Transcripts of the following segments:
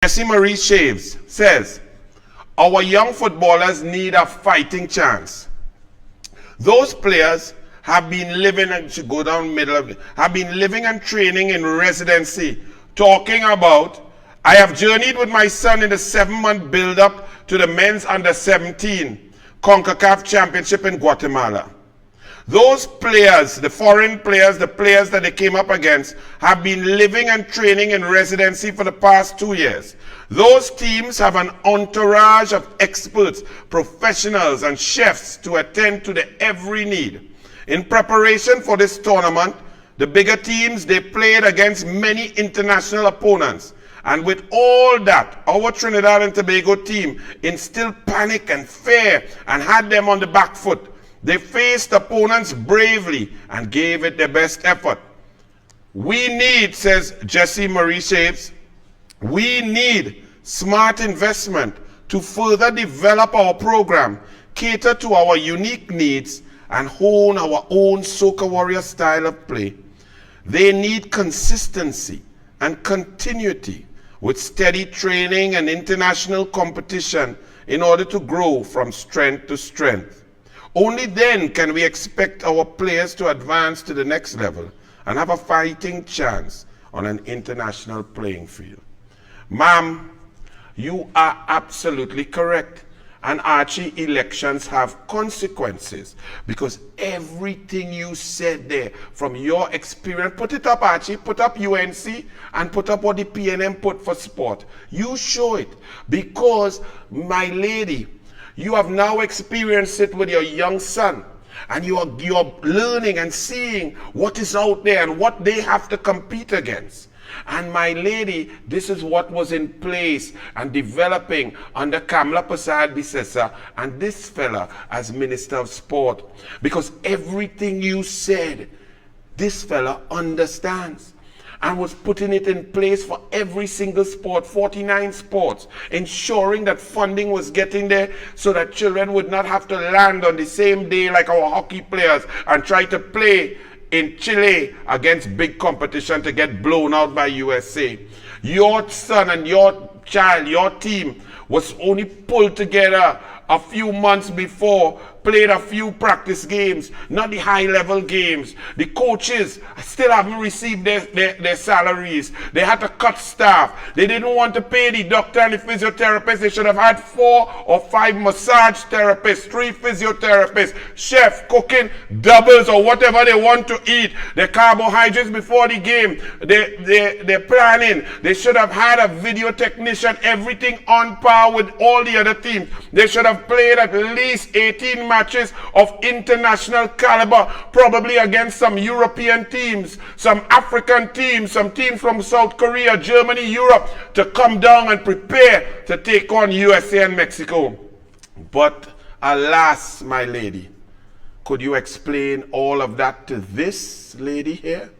Jessie Marie Shaves says, our young footballers need a fighting chance. Those players have been living and should go down middle of it, have been living and training in residency, talking about, I have journeyed with my son in the 7-month build-up to the men's under 17 CONCACAF championship in Guatemala. Those players, the foreign players, the players that they came up against, have been living and training in residency for the past 2 years. Those teams have an entourage of experts, professionals, and chefs to attend to their every need. In preparation for this tournament, the bigger teams, they played against many international opponents. And with all that, our Trinidad and Tobago team instilled panic and fear and had them on the back foot. They faced opponents bravely and gave it their best effort. We need, says Jessie Marie Shaves, we need smart investment to further develop our program, cater to our unique needs, and hone our own Soca Warrior style of play. They need consistency and continuity with steady training and international competition in order to grow from strength to strength. Only then can we expect our players to advance to the next level and have a fighting chance on an international playing field. Ma'am, you are absolutely correct. And Archie, elections have consequences because everything you said there from your experience, put it up Archie, put up UNC and put up what the PNM put for sport. You show it because, my lady, you have now experienced it with your young son and you're learning and seeing what is out there and what they have to compete against. And my lady, this is what was in place and developing under Kamla Persad Bissessa and this fella as Minister of Sport. Because everything you said, this fella understands and was putting it in place for every single sport, 49 sports, ensuring that funding was getting there so that children would not have to land on the same day like our hockey players and try to play in Chile against big competition to get blown out by USA. Your son and your child, your team was only pulled together a few months before, played a few practice games, not the high-level games. The coaches still haven't received their salaries. They had to cut staff. They didn't want to pay the doctor and the physiotherapist. They should have had 4 or 5 massage therapists, 3 physiotherapists, chef, cooking, doubles or whatever they want to eat. The carbohydrates before the game. They're planning. They should have had a video technician, everything on par with all the other teams. They should have played at least 18 matches of international caliber, probably against some European teams, some African teams, some teams from South Korea, Germany, Europe, to come down and prepare to take on USA and Mexico. But alas, my lady, could you explain all of that to this lady here?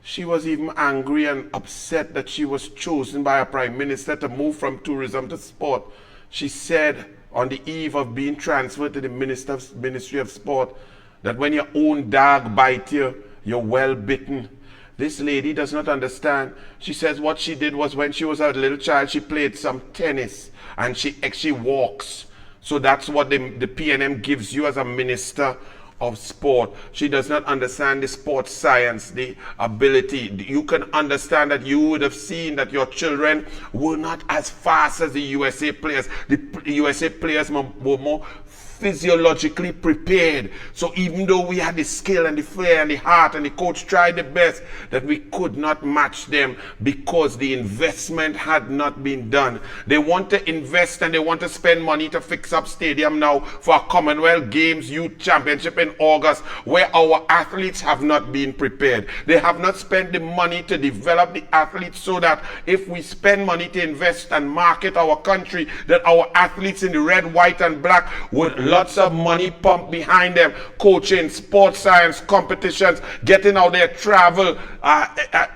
She was even angry and upset that she was chosen by a prime minister to move from tourism to sport. She said on the eve of being transferred to the Ministry of Sport that when your own dog bites you, you're well bitten. This lady does not understand. She says what she did was when she was a little child, she played some tennis and she actually walks. So that's what the PNM gives you as a minister of sport. She does not understand the sports science, the ability. You can understand that you would have seen that your children were not as fast as the USA players. The USA players were more physiologically prepared. So even though we had the skill and the flair and the heart and the coach tried the best, that we could not match them because the investment had not been done. They want to invest and they want to spend money to fix up stadium now for a Commonwealth Games Youth Championship in August where our athletes have not been prepared. They have not spent the money to develop the athletes so that if we spend money to invest and market our country, that our athletes in the red, white and black would lots of money pumped behind them, coaching, sports science, competitions, getting out there, travel,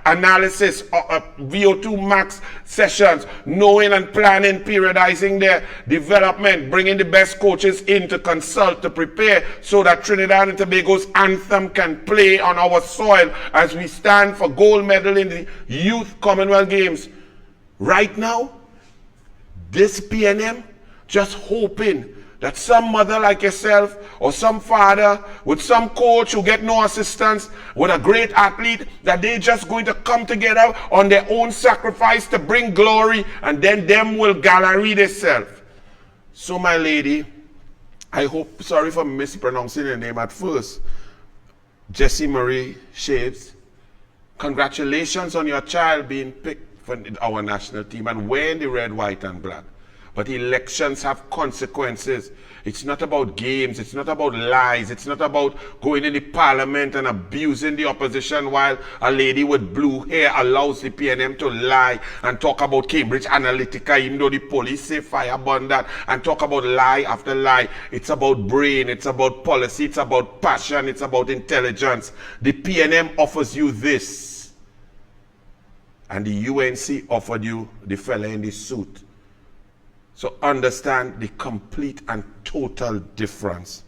analysis, VO2 max sessions, knowing and planning, periodizing their development, bringing the best coaches in to consult, to prepare so that Trinidad and Tobago's anthem can play on our soil as we stand for gold medal in the Youth Commonwealth Games. Right now, this PNM just hoping that some mother like yourself or some father with some coach who get no assistance with a great athlete, that they just going to come together on their own sacrifice to bring glory, and then them will gallery themselves. So my lady, I hope, sorry for mispronouncing your name at first, Jessie Marie Shaves, congratulations on your child being picked for our national team and wearing the red, white and black. But elections have consequences. It's not about games. It's not about lies. It's not about going in the parliament and abusing the opposition while a lady with blue hair allows the PNM to lie and talk about Cambridge Analytica, even though the police say fire burn that, and talk about lie after lie. It's about brain. It's about policy. It's about passion. It's about intelligence. The PNM offers you this. And the UNC offered you the fella in the suit. So understand the complete and total difference.